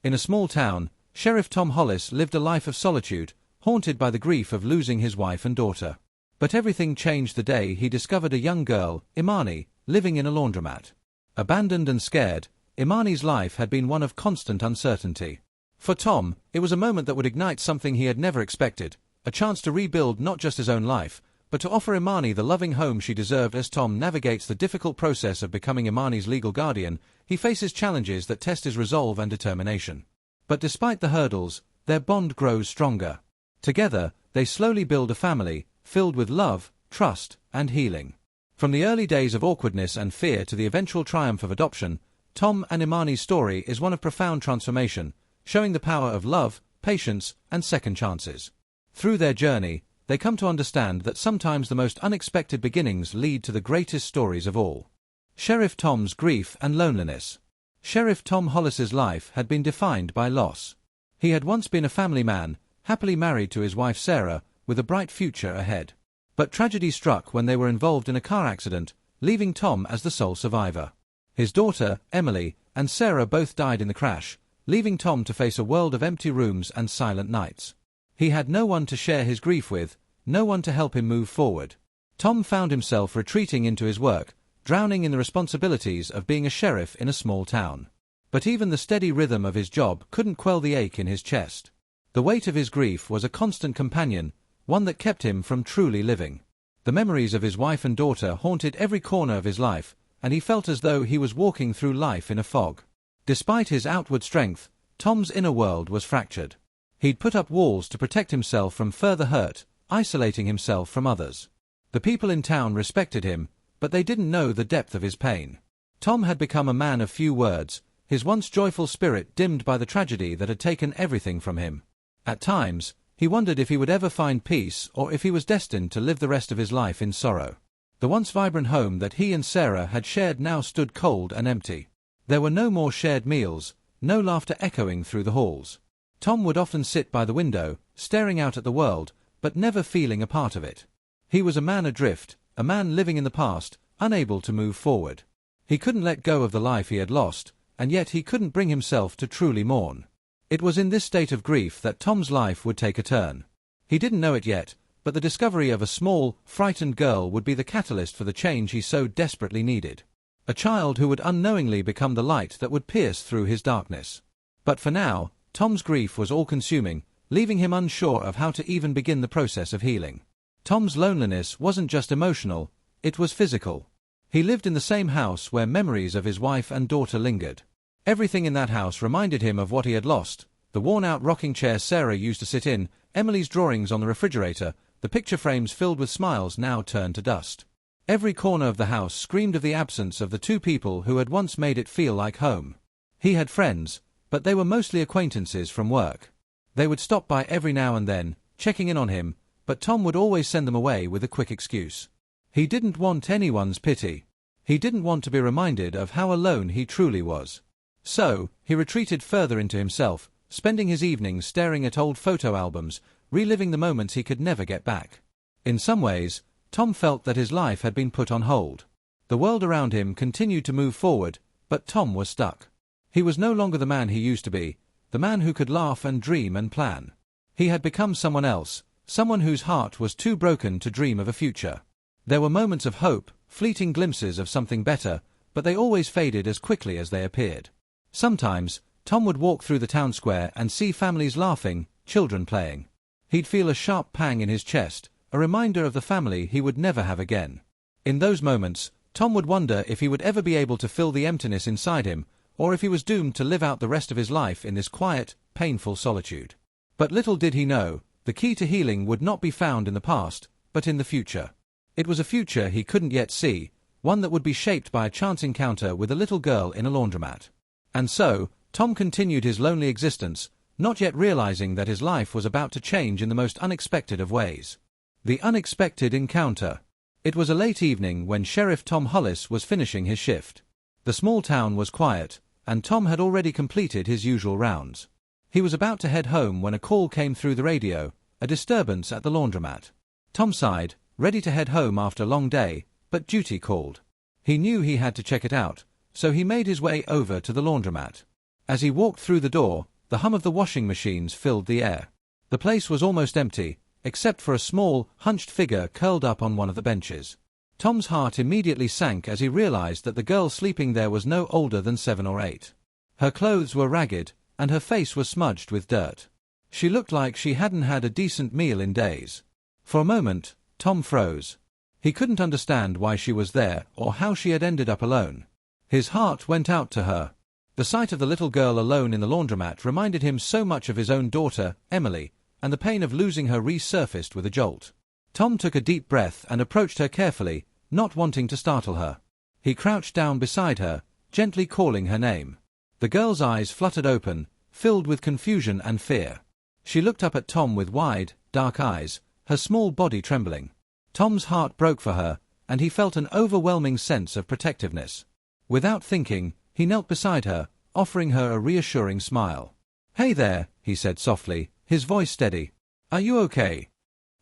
In a small town, Sheriff Tom Hollis lived a life of solitude, haunted by the grief of losing his wife and daughter. But everything changed the day he discovered a young girl, Imani, living in a laundromat. Abandoned and scared, Imani's life had been one of constant uncertainty. For Tom, it was a moment that would ignite something he had never expected, a chance to rebuild not just his own life, but to offer Imani the loving home she deserved. As Tom navigates the difficult process of becoming Imani's legal guardian, he faces challenges that test his resolve and determination. But despite the hurdles, their bond grows stronger. Together, they slowly build a family, filled with love, trust, and healing. From the early days of awkwardness and fear to the eventual triumph of adoption, Tom and Imani's story is one of profound transformation, showing the power of love, patience, and second chances. Through their journey, they come to understand that sometimes the most unexpected beginnings lead to the greatest stories of all. Sheriff Tom's grief and loneliness. Sheriff Tom Hollis's life had been defined by loss. He had once been a family man, happily married to his wife Sarah, with a bright future ahead. But tragedy struck when they were involved in a car accident, leaving Tom as the sole survivor. His daughter, Emily, and Sarah both died in the crash, leaving Tom to face a world of empty rooms and silent nights. He had no one to share his grief with, no one to help him move forward. Tom found himself retreating into his work, drowning in the responsibilities of being a sheriff in a small town. But even the steady rhythm of his job couldn't quell the ache in his chest. The weight of his grief was a constant companion, one that kept him from truly living. The memories of his wife and daughter haunted every corner of his life, and he felt as though he was walking through life in a fog. Despite his outward strength, Tom's inner world was fractured. He'd put up walls to protect himself from further hurt, isolating himself from others. The people in town respected him, but they didn't know the depth of his pain. Tom had become a man of few words, his once joyful spirit dimmed by the tragedy that had taken everything from him. At times, he wondered if he would ever find peace or if he was destined to live the rest of his life in sorrow. The once vibrant home that he and Sarah had shared now stood cold and empty. There were no more shared meals, no laughter echoing through the halls. Tom would often sit by the window, staring out at the world, but never feeling a part of it. He was a man adrift, a man living in the past, unable to move forward. He couldn't let go of the life he had lost, and yet he couldn't bring himself to truly mourn. It was in this state of grief that Tom's life would take a turn. He didn't know it yet, but the discovery of a small, frightened girl would be the catalyst for the change he so desperately needed. A child who would unknowingly become the light that would pierce through his darkness. But for now, Tom's grief was all-consuming, leaving him unsure of how to even begin the process of healing. Tom's loneliness wasn't just emotional, it was physical. He lived in the same house where memories of his wife and daughter lingered. Everything in that house reminded him of what he had lost: the worn-out rocking chair Sarah used to sit in, Emily's drawings on the refrigerator, the picture frames filled with smiles now turned to dust. Every corner of the house screamed of the absence of the two people who had once made it feel like home. He had friends, but they were mostly acquaintances from work. They would stop by every now and then, checking in on him, but Tom would always send them away with a quick excuse. He didn't want anyone's pity. He didn't want to be reminded of how alone he truly was. So, he retreated further into himself, spending his evenings staring at old photo albums, reliving the moments he could never get back. In some ways, Tom felt that his life had been put on hold. The world around him continued to move forward, but Tom was stuck. He was no longer the man he used to be, the man who could laugh and dream and plan. He had become someone else, someone whose heart was too broken to dream of a future. There were moments of hope, fleeting glimpses of something better, but they always faded as quickly as they appeared. Sometimes, Tom would walk through the town square and see families laughing, children playing. He'd feel a sharp pang in his chest, a reminder of the family he would never have again. In those moments, Tom would wonder if he would ever be able to fill the emptiness inside him, or if he was doomed to live out the rest of his life in this quiet, painful solitude. But little did he know, the key to healing would not be found in the past, but in the future. It was a future he couldn't yet see, one that would be shaped by a chance encounter with a little girl in a laundromat. And so, Tom continued his lonely existence, not yet realizing that his life was about to change in the most unexpected of ways. The unexpected encounter. It was a late evening when Sheriff Tom Hollis was finishing his shift. The small town was quiet, and Tom had already completed his usual rounds. He was about to head home when a call came through the radio, a disturbance at the laundromat. Tom sighed, ready to head home after a long day, but duty called. He knew he had to check it out, so he made his way over to the laundromat. As he walked through the door, The hum of the washing machines filled the air. The place was almost empty, except for a small, hunched figure curled up on one of the benches. Tom's heart immediately sank as he realized that the girl sleeping there was no older than 7 or 8. Her clothes were ragged, and her face was smudged with dirt. She looked like she hadn't had a decent meal in days. For a moment, Tom froze. He couldn't understand why she was there or how she had ended up alone. His heart went out to her. The sight of the little girl alone in the laundromat reminded him so much of his own daughter, Emily, and the pain of losing her resurfaced with a jolt. Tom took a deep breath and approached her carefully, not wanting to startle her. He crouched down beside her, gently calling her name. The girl's eyes fluttered open, filled with confusion and fear. She looked up at Tom with wide, dark eyes, her small body trembling. Tom's heart broke for her, and he felt an overwhelming sense of protectiveness. Without thinking, he knelt beside her, offering her a reassuring smile. "Hey there," he said softly, his voice steady. "Are you okay?"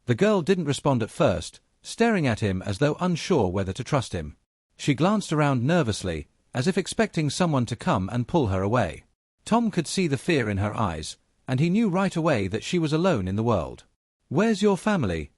The girl didn't respond at first, staring at him as though unsure whether to trust him. She glanced around nervously, as if expecting someone to come and pull her away. Tom could see the fear in her eyes, and he knew right away that she was alone in the world. "Where's your family?"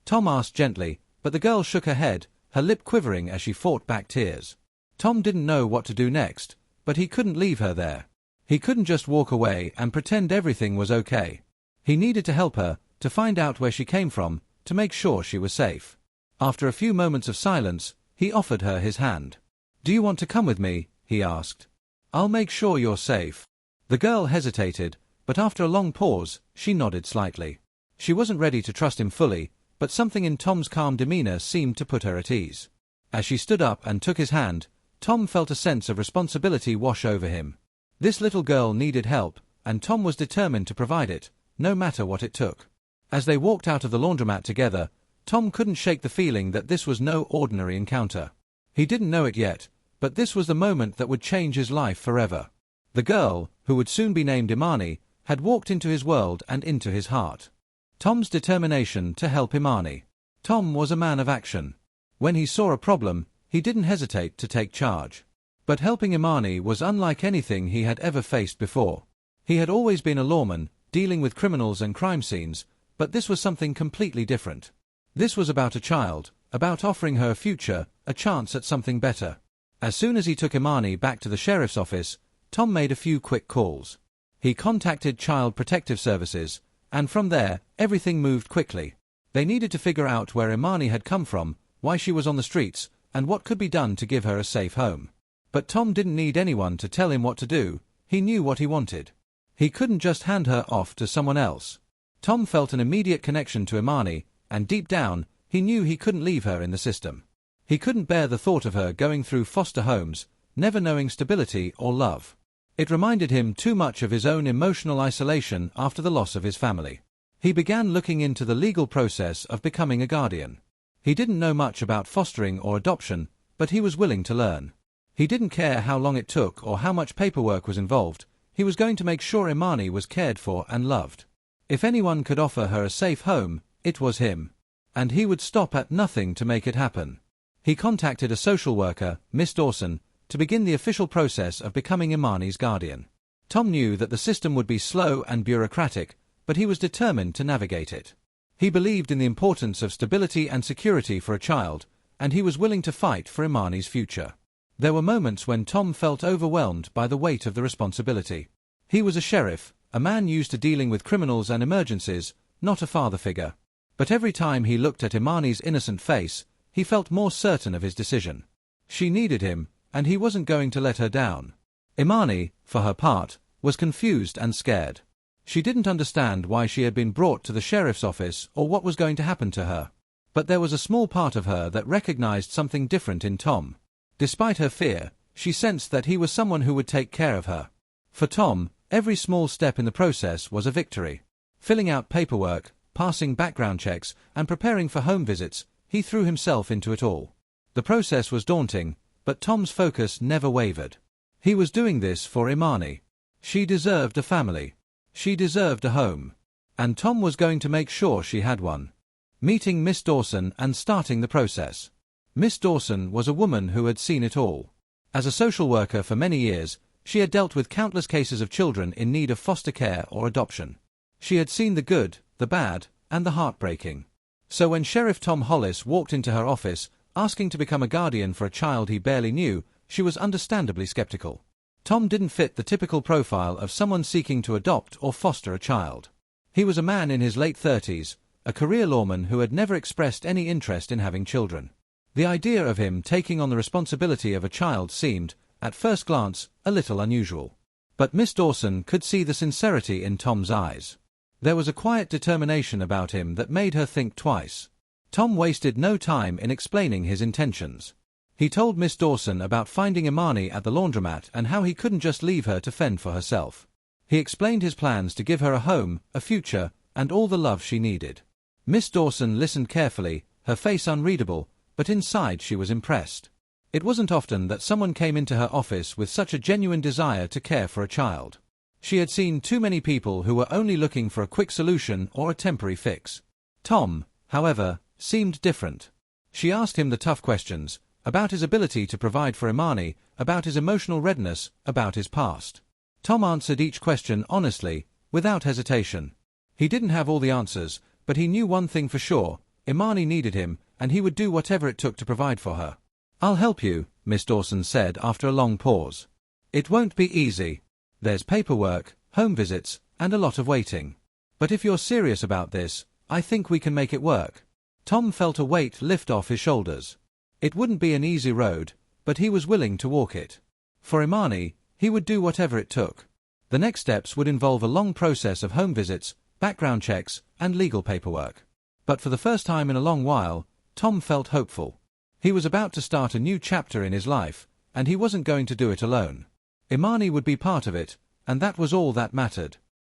Tom asked gently, but the girl shook her head, her lip quivering as she fought back tears. Tom didn't know what to do next, but he couldn't leave her there. He couldn't just walk away and pretend everything was okay. He needed to help her, to find out where she came from, to make sure she was safe. After a few moments of silence, he offered her his hand. "Do you want to come with me?" he asked. "I'll make sure you're safe." The girl hesitated, but after a long pause, she nodded slightly. She wasn't ready to trust him fully, but something in Tom's calm demeanor seemed to put her at ease. As she stood up and took his hand, Tom felt a sense of responsibility wash over him. This little girl needed help, and Tom was determined to provide it, no matter what it took. As they walked out of the laundromat together, Tom couldn't shake the feeling that this was no ordinary encounter. He didn't know it yet, but this was the moment that would change his life forever. The girl, who would soon be named Imani, had walked into his world and into his heart. Tom's determination to help Imani. Tom was a man of action. When he saw a problem, he didn't hesitate to take charge. But helping Imani was unlike anything he had ever faced before. He had always been a lawman, dealing with criminals and crime scenes, but this was something completely different. This was about a child, about offering her a future, a chance at something better. As soon as he took Imani back to the sheriff's office, Tom made a few quick calls. He contacted Child Protective Services, and from there, everything moved quickly. They needed to figure out where Imani had come from, why she was on the streets, and what could be done to give her a safe home. But Tom didn't need anyone to tell him what to do. He knew what he wanted. He couldn't just hand her off to someone else. Tom felt an immediate connection to Imani, and deep down, he knew he couldn't leave her in the system. He couldn't bear the thought of her going through foster homes, never knowing stability or love. It reminded him too much of his own emotional isolation after the loss of his family. He began looking into the legal process of becoming a guardian. He didn't know much about fostering or adoption, but he was willing to learn. He didn't care how long it took or how much paperwork was involved. He was going to make sure Imani was cared for and loved. If anyone could offer her a safe home, it was him. And he would stop at nothing to make it happen. He contacted a social worker, Miss Dawson, to begin the official process of becoming Imani's guardian. Tom knew that the system would be slow and bureaucratic, but he was determined to navigate it. He believed in the importance of stability and security for a child, and he was willing to fight for Imani's future. There were moments when Tom felt overwhelmed by the weight of the responsibility. He was a sheriff, a man used to dealing with criminals and emergencies, not a father figure. But every time he looked at Imani's innocent face, he felt more certain of his decision. She needed him, and he wasn't going to let her down. Imani, for her part, was confused and scared. She didn't understand why she had been brought to the sheriff's office or what was going to happen to her. But there was a small part of her that recognized something different in Tom. Despite her fear, she sensed that he was someone who would take care of her. For Tom, every small step in the process was a victory. Filling out paperwork, passing background checks, and preparing for home visits, he threw himself into it all. The process was daunting, but Tom's focus never wavered. He was doing this for Imani. She deserved a family. She deserved a home. And Tom was going to make sure she had one. Meeting Miss Dawson and starting the process. Miss Dawson was a woman who had seen it all. As a social worker for many years, She had dealt with countless cases of children in need of foster care or adoption. She had seen the good, the bad, and the heartbreaking. So when Sheriff Tom Hollis walked into her office, asking to become a guardian for a child he barely knew, she was understandably skeptical. Tom didn't fit the typical profile of someone seeking to adopt or foster a child. He was a man in his late 30s, a career lawman who had never expressed any interest in having children. The idea of him taking on the responsibility of a child seemed, at first glance, a little unusual. But Miss Dawson could see the sincerity in Tom's eyes. There was a quiet determination about him that made her think twice. Tom wasted no time in explaining his intentions. He told Miss Dawson about finding Imani at the laundromat and how he couldn't just leave her to fend for herself. He explained his plans to give her a home, a future, and all the love she needed. Miss Dawson listened carefully, her face unreadable, but inside she was impressed. It wasn't often that someone came into her office with such a genuine desire to care for a child. She had seen too many people who were only looking for a quick solution or a temporary fix. Tom, however, seemed different. She asked him the tough questions, about his ability to provide for Imani, about his emotional readiness, about his past. Tom answered each question honestly, without hesitation. He didn't have all the answers, but he knew one thing for sure: Imani needed him, and he would do whatever it took to provide for her. "I'll help you," Miss Dawson said after a long pause. "It won't be easy. There's paperwork, home visits, and a lot of waiting. But if you're serious about this, I think we can make it work." Tom felt a weight lift off his shoulders. It wouldn't be an easy road, but he was willing to walk it. For Imani, he would do whatever it took. The next steps would involve a long process of home visits, background checks, and legal paperwork. But for the first time in a long while, Tom felt hopeful. He was about to start a new chapter in his life, and he wasn't going to do it alone. Imani would be part of it, and that was all that mattered.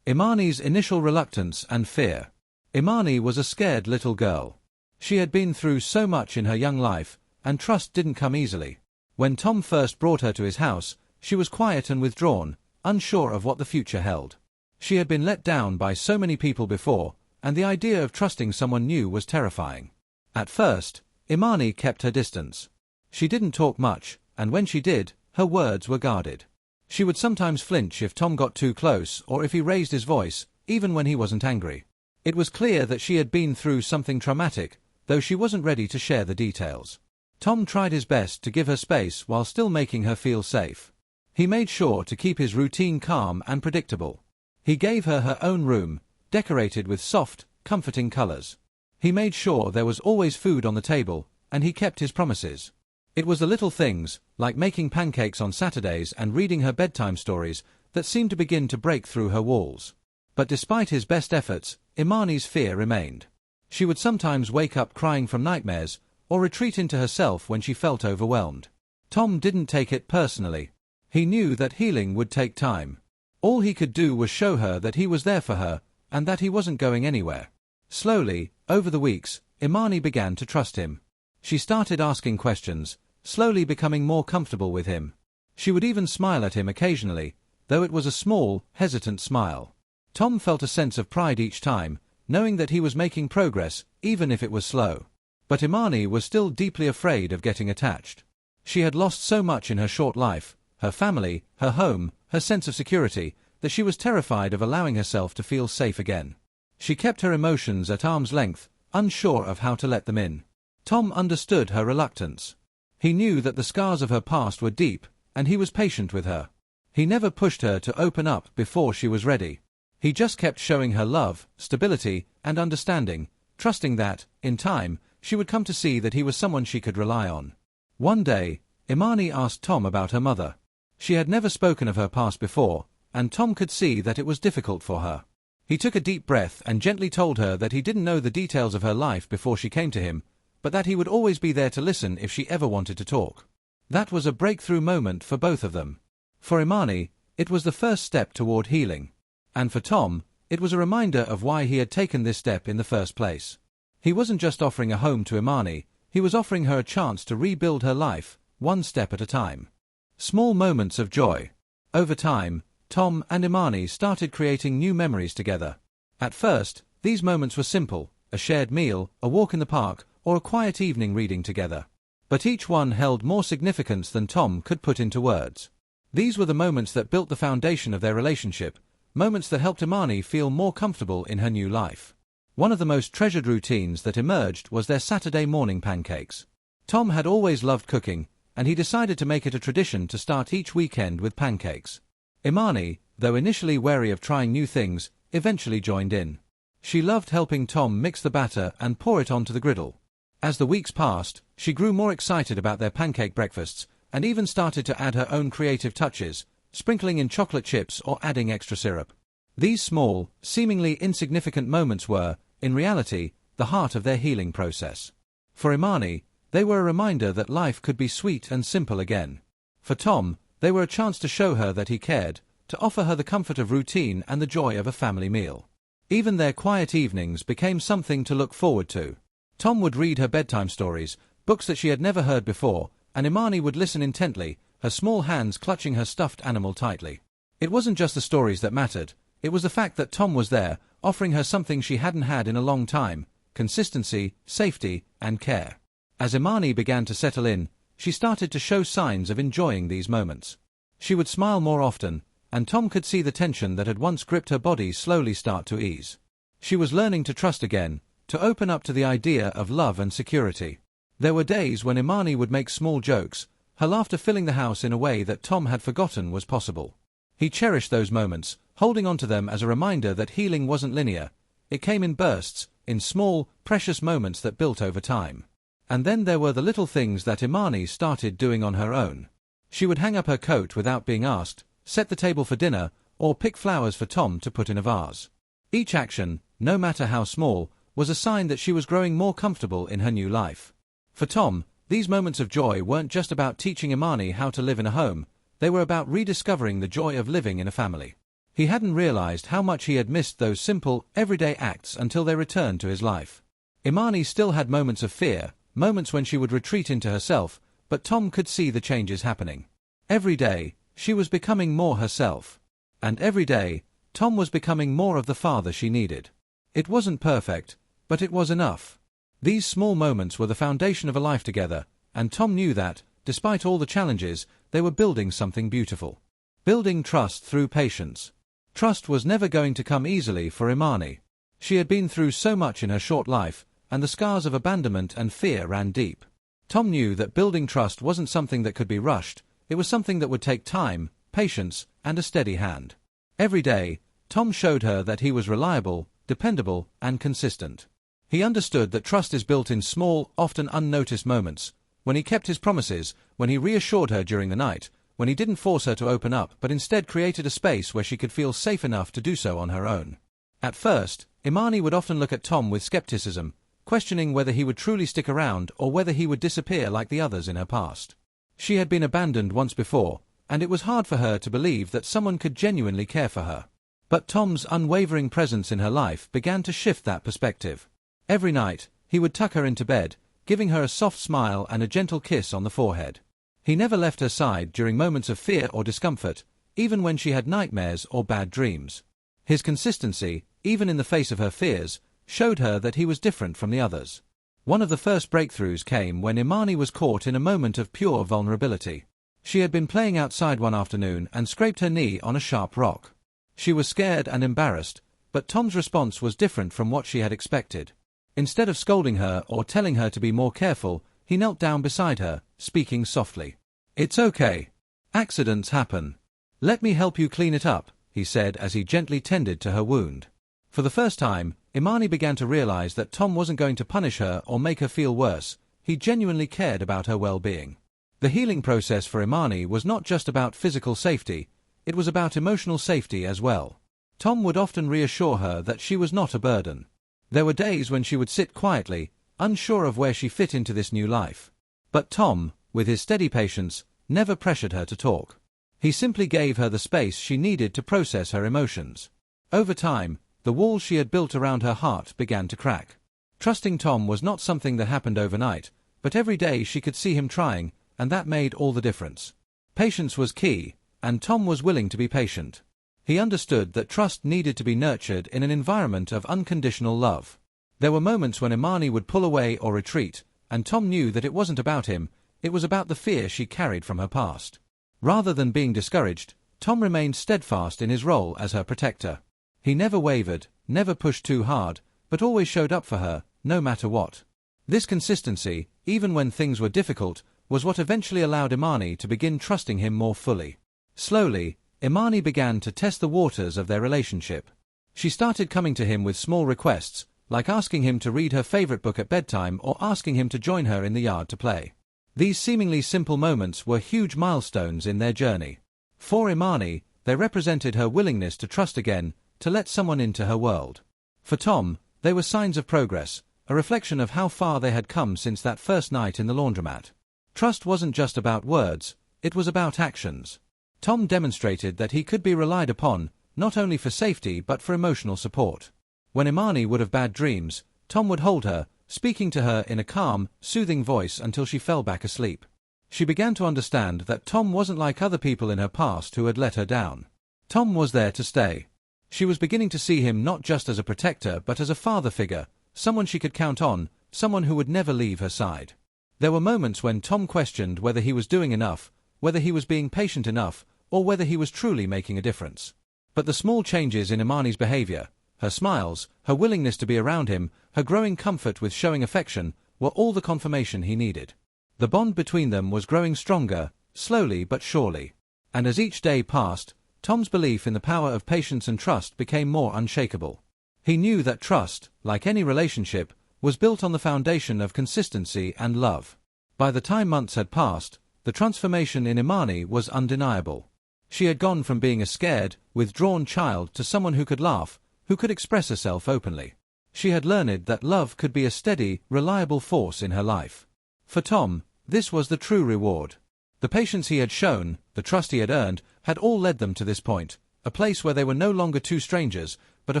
Imani's initial reluctance and fear. Imani was a scared little girl. She had been through so much in her young life, and trust didn't come easily. When Tom first brought her to his house, she was quiet and withdrawn, unsure of what the future held. She had been let down by so many people before, and the idea of trusting someone new was terrifying. At first, Imani kept her distance. She didn't talk much, and when she did, her words were guarded. She would sometimes flinch if Tom got too close or if he raised his voice, even when he wasn't angry. It was clear that she had been through something traumatic, though she wasn't ready to share the details. Tom tried his best to give her space while still making her feel safe. He made sure to keep his routine calm and predictable. He gave her her own room, decorated with soft, comforting colors. He made sure there was always food on the table, and he kept his promises. It was the little things, like making pancakes on Saturdays and reading her bedtime stories, that seemed to begin to break through her walls. But despite his best efforts, Imani's fear remained. She would sometimes wake up crying from nightmares, or retreat into herself when she felt overwhelmed. Tom didn't take it personally. He knew that healing would take time. All he could do was show her that he was there for her, and that he wasn't going anywhere. Slowly, over the weeks, Imani began to trust him. She started asking questions, slowly becoming more comfortable with him. She would even smile at him occasionally, though it was a small, hesitant smile. Tom felt a sense of pride each time, knowing that he was making progress, even if it was slow. But Imani was still deeply afraid of getting attached. She had lost so much in her short life, her family, her home, her sense of security, that she was terrified of allowing herself to feel safe again. She kept her emotions at arm's length, unsure of how to let them in. Tom understood her reluctance. He knew that the scars of her past were deep, and he was patient with her. He never pushed her to open up before she was ready. He just kept showing her love, stability, and understanding, trusting that, in time, she would come to see that he was someone she could rely on. One day, Imani asked Tom about her mother. She had never spoken of her past before, and Tom could see that it was difficult for her. He took a deep breath and gently told her that he didn't know the details of her life before she came to him, but that he would always be there to listen if she ever wanted to talk. That was a breakthrough moment for both of them. For Imani, it was the first step toward healing. And for Tom, it was a reminder of why he had taken this step in the first place. He wasn't just offering a home to Imani, he was offering her a chance to rebuild her life, one step at a time. Small moments of joy. Over time, Tom and Imani started creating new memories together. At first, these moments were simple: a shared meal, a walk in the park, or a quiet evening reading together. But each one held more significance than Tom could put into words. These were the moments that built the foundation of their relationship, moments that helped Imani feel more comfortable in her new life. One of the most treasured routines that emerged was their Saturday morning pancakes. Tom had always loved cooking, and he decided to make it a tradition to start each weekend with pancakes. Imani, though initially wary of trying new things, eventually joined in. She loved helping Tom mix the batter and pour it onto the griddle. As the weeks passed, she grew more excited about their pancake breakfasts, and even started to add her own creative touches, sprinkling in chocolate chips or adding extra syrup. These small, seemingly insignificant moments were, in reality, the heart of their healing process. For Imani, they were a reminder that life could be sweet and simple again. For Tom, they were a chance to show her that he cared, to offer her the comfort of routine and the joy of a family meal. Even their quiet evenings became something to look forward to. Tom would read her bedtime stories, books that she had never heard before, and Imani would listen intently, her small hands clutching her stuffed animal tightly. It wasn't just the stories that mattered, it was the fact that Tom was there, offering her something she hadn't had in a long time: consistency, safety, and care. As Imani began to settle in, she started to show signs of enjoying these moments. She would smile more often, and Tom could see the tension that had once gripped her body slowly start to ease. She was learning to trust again, to open up to the idea of love and security. There were days when Imani would make small jokes, her laughter filling the house in a way that Tom had forgotten was possible. He cherished those moments, holding on to them as a reminder that healing wasn't linear. It came in bursts, in small, precious moments that built over time. And then there were the little things that Imani started doing on her own. She would hang up her coat without being asked, set the table for dinner, or pick flowers for Tom to put in a vase. Each action, no matter how small, was a sign that she was growing more comfortable in her new life. For Tom, these moments of joy weren't just about teaching Imani how to live in a home, they were about rediscovering the joy of living in a family. He hadn't realized how much he had missed those simple, everyday acts until they returned to his life. Imani still had moments of fear, moments when she would retreat into herself, but Tom could see the changes happening. Every day, she was becoming more herself. And every day, Tom was becoming more of the father she needed. It wasn't perfect, but it was enough. These small moments were the foundation of a life together, and Tom knew that, despite all the challenges, they were building something beautiful. Building trust through patience. Trust was never going to come easily for Imani. She had been through so much in her short life, and the scars of abandonment and fear ran deep. Tom knew that building trust wasn't something that could be rushed, it was something that would take time, patience, and a steady hand. Every day, Tom showed her that he was reliable, dependable, and consistent. He understood that trust is built in small, often unnoticed moments, when he kept his promises, when he reassured her during the night, when he didn't force her to open up but instead created a space where she could feel safe enough to do so on her own. At first, Imani would often look at Tom with skepticism, questioning whether he would truly stick around or whether he would disappear like the others in her past. She had been abandoned once before, and it was hard for her to believe that someone could genuinely care for her. But Tom's unwavering presence in her life began to shift that perspective. Every night, he would tuck her into bed, giving her a soft smile and a gentle kiss on the forehead. He never left her side during moments of fear or discomfort, even when she had nightmares or bad dreams. His consistency, even in the face of her fears, showed her that he was different from the others. One of the first breakthroughs came when Imani was caught in a moment of pure vulnerability. She had been playing outside one afternoon and scraped her knee on a sharp rock. She was scared and embarrassed, but Tom's response was different from what she had expected. Instead of scolding her or telling her to be more careful, he knelt down beside her, speaking softly. "It's okay. Accidents happen. Let me help you clean it up," he said as he gently tended to her wound. For the first time, Imani began to realize that Tom wasn't going to punish her or make her feel worse. He genuinely cared about her well-being. The healing process for Imani was not just about physical safety, it was about emotional safety as well. Tom would often reassure her that she was not a burden. There were days when she would sit quietly, unsure of where she fit into this new life. But Tom, with his steady patience, never pressured her to talk. He simply gave her the space she needed to process her emotions. Over time, the walls she had built around her heart began to crack. Trusting Tom was not something that happened overnight, but every day she could see him trying, and that made all the difference. Patience was key, and Tom was willing to be patient. He understood that trust needed to be nurtured in an environment of unconditional love. There were moments when Imani would pull away or retreat, and Tom knew that it wasn't about him, it was about the fear she carried from her past. Rather than being discouraged, Tom remained steadfast in his role as her protector. He never wavered, never pushed too hard, but always showed up for her, no matter what. This consistency, even when things were difficult, was what eventually allowed Imani to begin trusting him more fully. Slowly, Imani began to test the waters of their relationship. She started coming to him with small requests, like asking him to read her favorite book at bedtime or asking him to join her in the yard to play. These seemingly simple moments were huge milestones in their journey. For Imani, they represented her willingness to trust again, to let someone into her world. For Tom, they were signs of progress, a reflection of how far they had come since that first night in the laundromat. Trust wasn't just about words, it was about actions. Tom demonstrated that he could be relied upon, not only for safety but for emotional support. When Imani would have bad dreams, Tom would hold her, speaking to her in a calm, soothing voice until she fell back asleep. She began to understand that Tom wasn't like other people in her past who had let her down. Tom was there to stay. She was beginning to see him not just as a protector but as a father figure, someone she could count on, someone who would never leave her side. There were moments when Tom questioned whether he was doing enough, whether he was being patient enough, or whether he was truly making a difference. But the small changes in Imani's behavior, her smiles, her willingness to be around him, her growing comfort with showing affection, were all the confirmation he needed. The bond between them was growing stronger, slowly but surely. And as each day passed, Tom's belief in the power of patience and trust became more unshakable. He knew that trust, like any relationship, was built on the foundation of consistency and love. By the time months had passed, the transformation in Imani was undeniable. She had gone from being a scared, withdrawn child to someone who could laugh, who could express herself openly. She had learned that love could be a steady, reliable force in her life. For Tom, this was the true reward. The patience he had shown, the trust he had earned, had all led them to this point, a place where they were no longer two strangers, but a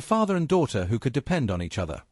father and daughter who could depend on each other.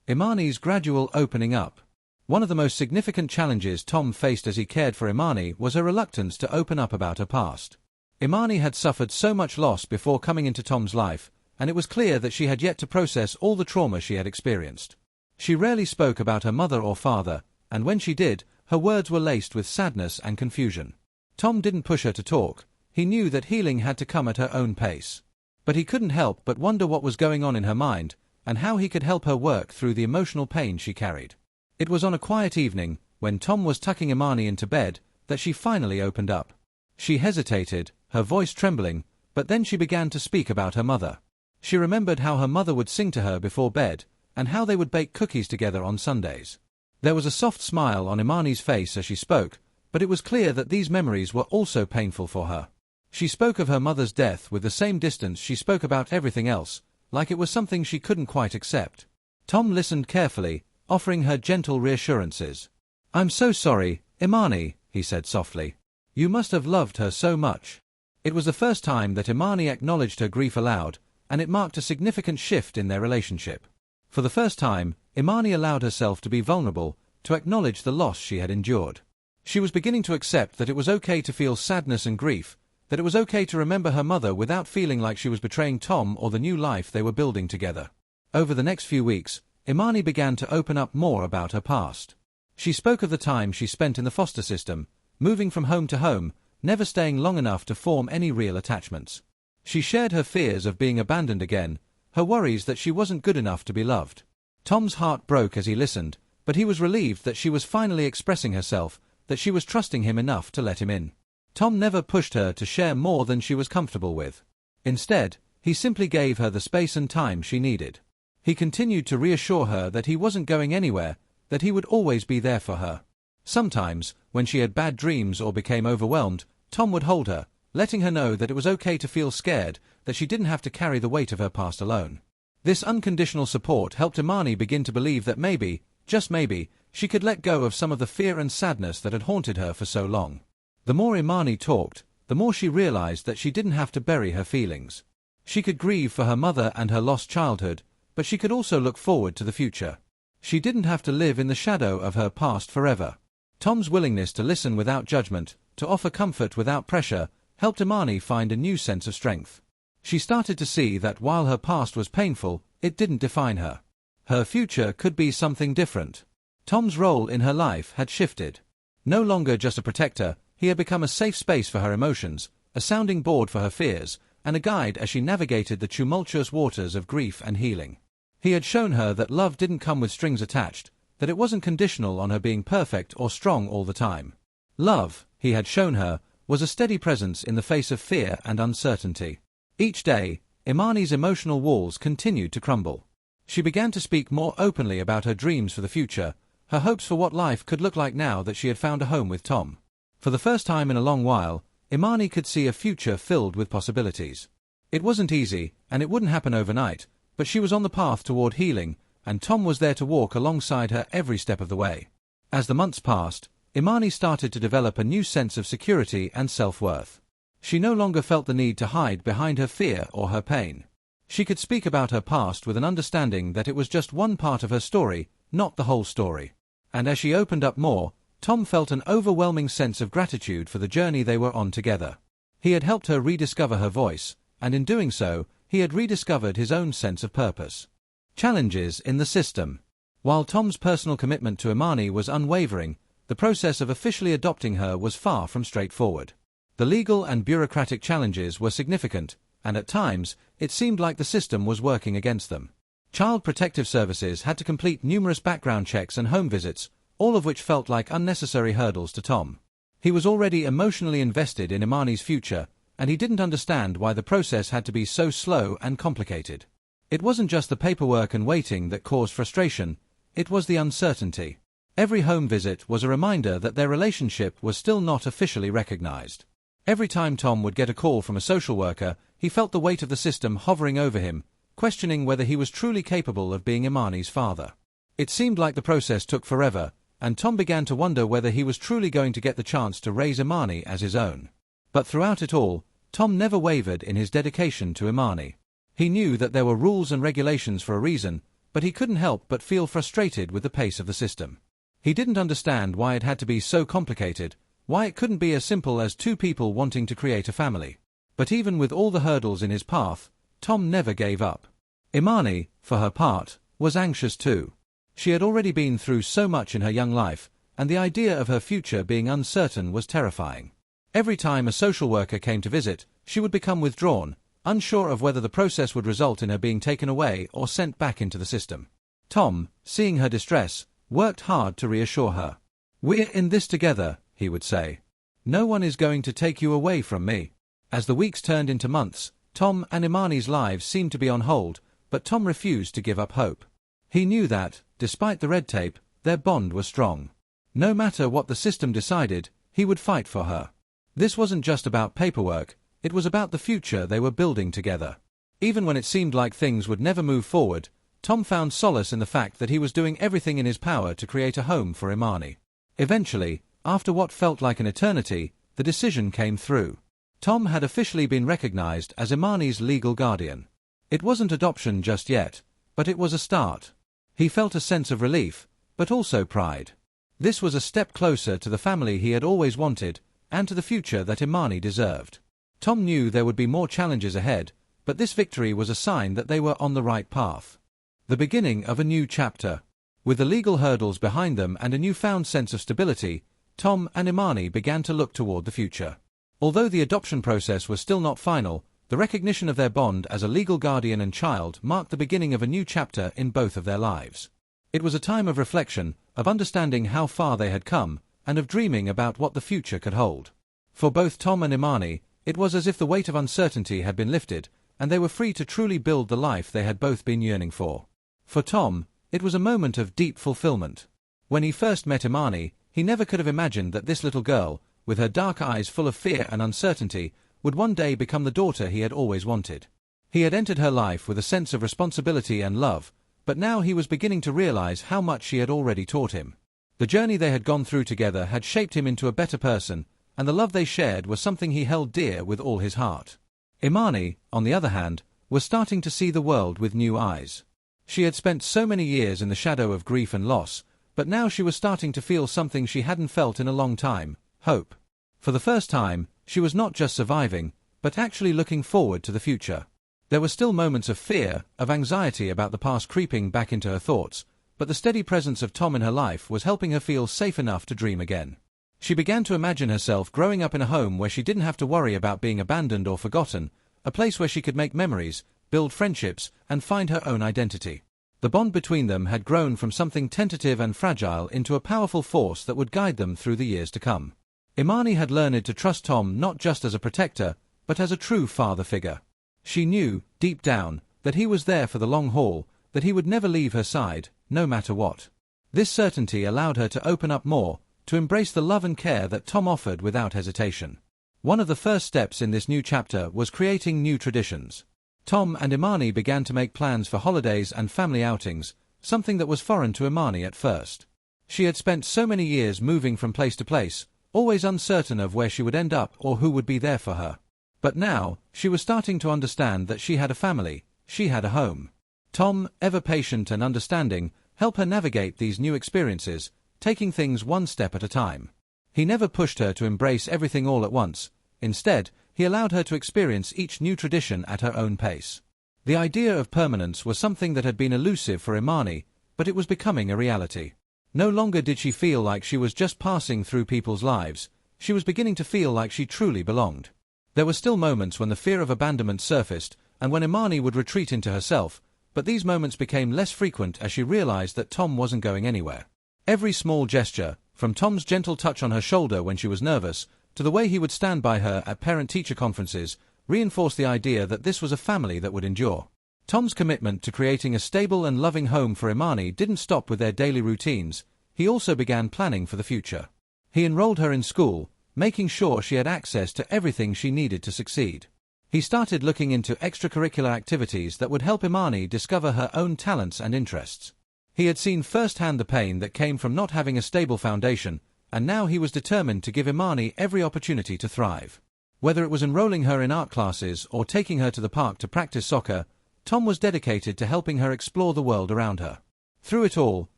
Imani's gradual opening up. One of the most significant challenges Tom faced as he cared for Imani was her reluctance to open up about her past. Imani had suffered so much loss before coming into Tom's life, and it was clear that she had yet to process all the trauma she had experienced. She rarely spoke about her mother or father, and when she did, her words were laced with sadness and confusion. Tom didn't push her to talk. He knew that healing had to come at her own pace. But he couldn't help but wonder what was going on in her mind, and how he could help her work through the emotional pain she carried. It was on a quiet evening, when Tom was tucking Imani into bed, that she finally opened up. She hesitated, her voice trembling, but then she began to speak about her mother. She remembered how her mother would sing to her before bed, and how they would bake cookies together on Sundays. There was a soft smile on Imani's face as she spoke, but it was clear that these memories were also painful for her. She spoke of her mother's death with the same distance she spoke about everything else, like it was something she couldn't quite accept. Tom listened carefully, offering her gentle reassurances. "I'm so sorry, Imani," he said softly. "You must have loved her so much." It was the first time that Imani acknowledged her grief aloud, and it marked a significant shift in their relationship. For the first time, Imani allowed herself to be vulnerable, to acknowledge the loss she had endured. She was beginning to accept that it was okay to feel sadness and grief, that it was okay to remember her mother without feeling like she was betraying Tom or the new life they were building together. Over the next few weeks, Imani began to open up more about her past. She spoke of the time she spent in the foster system, moving from home to home, never staying long enough to form any real attachments. She shared her fears of being abandoned again, her worries that she wasn't good enough to be loved. Tom's heart broke as he listened, but he was relieved that she was finally expressing herself, that she was trusting him enough to let him in. Tom never pushed her to share more than she was comfortable with. Instead, he simply gave her the space and time she needed. He continued to reassure her that he wasn't going anywhere, that he would always be there for her. Sometimes, when she had bad dreams or became overwhelmed, Tom would hold her, letting her know that it was okay to feel scared, that she didn't have to carry the weight of her past alone. This unconditional support helped Imani begin to believe that maybe, just maybe, she could let go of some of the fear and sadness that had haunted her for so long. The more Imani talked, the more she realized that she didn't have to bury her feelings. She could grieve for her mother and her lost childhood, but she could also look forward to the future. She didn't have to live in the shadow of her past forever. Tom's willingness to listen without judgment, to offer comfort without pressure, helped Imani find a new sense of strength. She started to see that while her past was painful, it didn't define her. Her future could be something different. Tom's role in her life had shifted. No longer just a protector, He had become a safe space for her emotions, a sounding board for her fears, and a guide as she navigated the tumultuous waters of grief and healing. He had shown her that love didn't come with strings attached, that it wasn't conditional on her being perfect or strong all the time. Love, he had shown her, was a steady presence in the face of fear and uncertainty. Each day, Imani's emotional walls continued to crumble. She began to speak more openly about her dreams for the future, her hopes for what life could look like now that she had found a home with Tom. For the first time in a long while, Imani could see a future filled with possibilities. It wasn't easy, and it wouldn't happen overnight, but she was on the path toward healing, and Tom was there to walk alongside her every step of the way. As the months passed, Imani started to develop a new sense of security and self-worth. She no longer felt the need to hide behind her fear or her pain. She could speak about her past with an understanding that it was just one part of her story, not the whole story. And as she opened up more, Tom felt an overwhelming sense of gratitude for the journey they were on together. He had helped her rediscover her voice, and in doing so, he had rediscovered his own sense of purpose. Challenges in the system. While Tom's personal commitment to Imani was unwavering, the process of officially adopting her was far from straightforward. The legal and bureaucratic challenges were significant, and at times, it seemed like the system was working against them. Child Protective Services had to complete numerous background checks and home visits, all of which felt like unnecessary hurdles to Tom. He was already emotionally invested in Imani's future, and he didn't understand why the process had to be so slow and complicated. It wasn't just the paperwork and waiting that caused frustration, it was the uncertainty. Every home visit was a reminder that their relationship was still not officially recognized. Every time Tom would get a call from a social worker, he felt the weight of the system hovering over him, questioning whether he was truly capable of being Imani's father. It seemed like the process took forever, and Tom began to wonder whether he was truly going to get the chance to raise Imani as his own. But throughout it all, Tom never wavered in his dedication to Imani. He knew that there were rules and regulations for a reason, but he couldn't help but feel frustrated with the pace of the system. He didn't understand why it had to be so complicated, why it couldn't be as simple as two people wanting to create a family. But even with all the hurdles in his path, Tom never gave up. Imani, for her part, was anxious too. She had already been through so much in her young life, and the idea of her future being uncertain was terrifying. Every time a social worker came to visit, she would become withdrawn, unsure of whether the process would result in her being taken away or sent back into the system. Tom, seeing her distress, worked hard to reassure her. "We're in this together," he would say. "No one is going to take you away from me." As the weeks turned into months, Tom and Imani's lives seemed to be on hold, but Tom refused to give up hope. He knew that, despite the red tape, their bond was strong. No matter what the system decided, he would fight for her. This wasn't just about paperwork, it was about the future they were building together. Even when it seemed like things would never move forward, Tom found solace in the fact that he was doing everything in his power to create a home for Imani. Eventually, after what felt like an eternity, the decision came through. Tom had officially been recognized as Imani's legal guardian. It wasn't adoption just yet, but it was a start. He felt a sense of relief, but also pride. This was a step closer to the family he had always wanted, and to the future that Imani deserved. Tom knew there would be more challenges ahead, but this victory was a sign that they were on the right path. The beginning of a new chapter. With the legal hurdles behind them and a newfound sense of stability, Tom and Imani began to look toward the future. Although the adoption process was still not final, the recognition of their bond as a legal guardian and child marked the beginning of a new chapter in both of their lives. It was a time of reflection, of understanding how far they had come, and of dreaming about what the future could hold. For both Tom and Imani, it was as if the weight of uncertainty had been lifted, and they were free to truly build the life they had both been yearning for. For Tom, it was a moment of deep fulfillment. When he first met Imani, he never could have imagined that this little girl, with her dark eyes full of fear and uncertainty, would one day become the daughter he had always wanted. He had entered her life with a sense of responsibility and love, but now he was beginning to realize how much she had already taught him. The journey they had gone through together had shaped him into a better person, and the love they shared was something he held dear with all his heart. Imani, on the other hand, was starting to see the world with new eyes. She had spent so many years in the shadow of grief and loss, but now she was starting to feel something she hadn't felt in a long time: hope. For the first time, she was not just surviving, but actually looking forward to the future. There were still moments of fear, of anxiety about the past creeping back into her thoughts, but the steady presence of Tom in her life was helping her feel safe enough to dream again. She began to imagine herself growing up in a home where she didn't have to worry about being abandoned or forgotten, a place where she could make memories, build friendships, and find her own identity. The bond between them had grown from something tentative and fragile into a powerful force that would guide them through the years to come. Imani had learned to trust Tom not just as a protector, but as a true father figure. She knew, deep down, that he was there for the long haul, that he would never leave her side, no matter what. This certainty allowed her to open up more, to embrace the love and care that Tom offered without hesitation. One of the first steps in this new chapter was creating new traditions. Tom and Imani began to make plans for holidays and family outings, something that was foreign to Imani at first. She had spent so many years moving from place to place, always uncertain of where she would end up or who would be there for her. But now, she was starting to understand that she had a family, she had a home. Tom, ever patient and understanding, helped her navigate these new experiences, taking things one step at a time. He never pushed her to embrace everything all at once. Instead, he allowed her to experience each new tradition at her own pace. The idea of permanence was something that had been elusive for Imani, but it was becoming a reality. No longer did she feel like she was just passing through people's lives, she was beginning to feel like she truly belonged. There were still moments when the fear of abandonment surfaced, and when Imani would retreat into herself, but these moments became less frequent as she realized that Tom wasn't going anywhere. Every small gesture, from Tom's gentle touch on her shoulder when she was nervous, to the way he would stand by her at parent-teacher conferences, reinforced the idea that this was a family that would endure. Tom's commitment to creating a stable and loving home for Imani didn't stop with their daily routines, he also began planning for the future. He enrolled her in school, making sure she had access to everything she needed to succeed. He started looking into extracurricular activities that would help Imani discover her own talents and interests. He had seen firsthand the pain that came from not having a stable foundation, and now he was determined to give Imani every opportunity to thrive. Whether it was enrolling her in art classes or taking her to the park to practice soccer, Tom was dedicated to helping her explore the world around her. Through it all,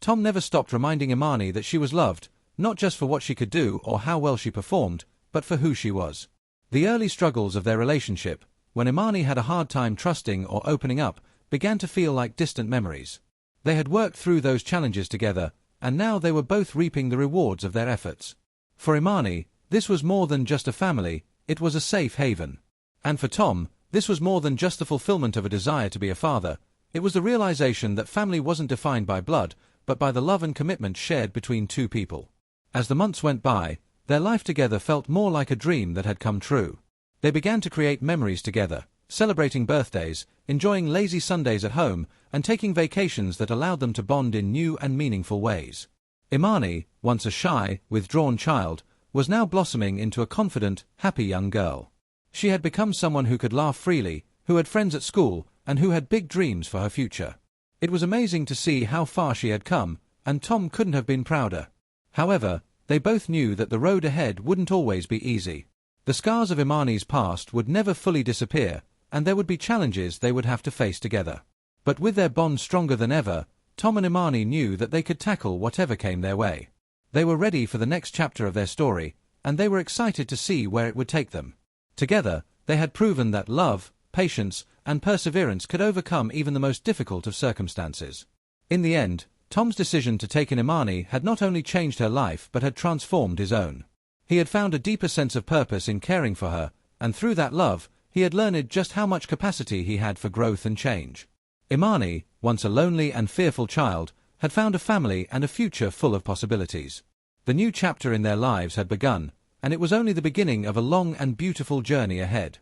Tom never stopped reminding Imani that she was loved, not just for what she could do or how well she performed, but for who she was. The early struggles of their relationship, when Imani had a hard time trusting or opening up, began to feel like distant memories. They had worked through those challenges together, and now they were both reaping the rewards of their efforts. For Imani, this was more than just a family, it was a safe haven. And for Tom, this was more than just the fulfillment of a desire to be a father, it was the realization that family wasn't defined by blood, but by the love and commitment shared between two people. As the months went by, their life together felt more like a dream that had come true. They began to create memories together, celebrating birthdays, enjoying lazy Sundays at home, and taking vacations that allowed them to bond in new and meaningful ways. Imani, once a shy, withdrawn child, was now blossoming into a confident, happy young girl. She had become someone who could laugh freely, who had friends at school, and who had big dreams for her future. It was amazing to see how far she had come, and Tom couldn't have been prouder. However, they both knew that the road ahead wouldn't always be easy. The scars of Imani's past would never fully disappear, and there would be challenges they would have to face together. But with their bond stronger than ever, Tom and Imani knew that they could tackle whatever came their way. They were ready for the next chapter of their story, and they were excited to see where it would take them. Together, they had proven that love, patience, and perseverance could overcome even the most difficult of circumstances. In the end, Tom's decision to take in Imani had not only changed her life but had transformed his own. He had found a deeper sense of purpose in caring for her, and through that love, he had learned just how much capacity he had for growth and change. Imani, once a lonely and fearful child, had found a family and a future full of possibilities. The new chapter in their lives had begun, and it was only the beginning of a long and beautiful journey ahead.